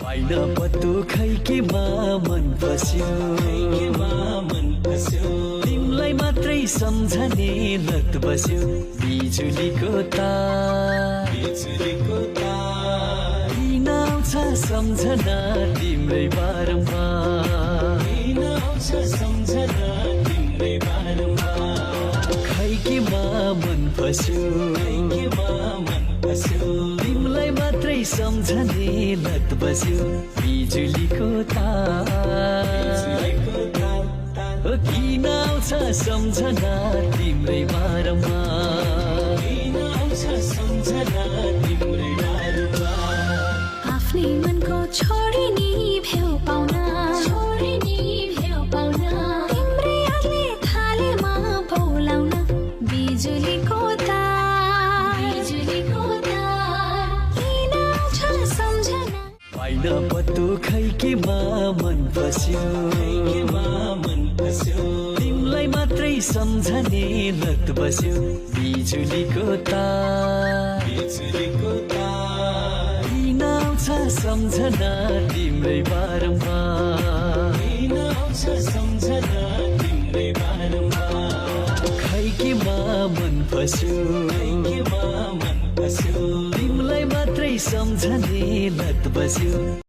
पाइन पत्तो खै केमा मन पस्यो तिमलाई मात्रै सम्झने लत बस्यो बिजुलीको तार किन आउँछ सम्झना तिम्रै बारम्बार खै केमा मन पस्यो तिमलाई मात्रै सम्झने लत बस्यो बिजुलीको तार किन आउँछ सम्झना तिम्रै बारम्बार आफ्नै मनको छोडिनी भेउ पाउन तिम्रै यादले थालेमा भौलाउन बिजुलीको तार किन आउँछ सम्झना पाइन पत्तो खै केमा मन पस्यो तिमलाई मात्रै सम्झने लत बस्यो बिजुलीको तार किन आउँछ सम्झना तिम्रै बारम्बार खै केमा मन पस्यो तिमलाई मात्रै सम्झने लत बस्यो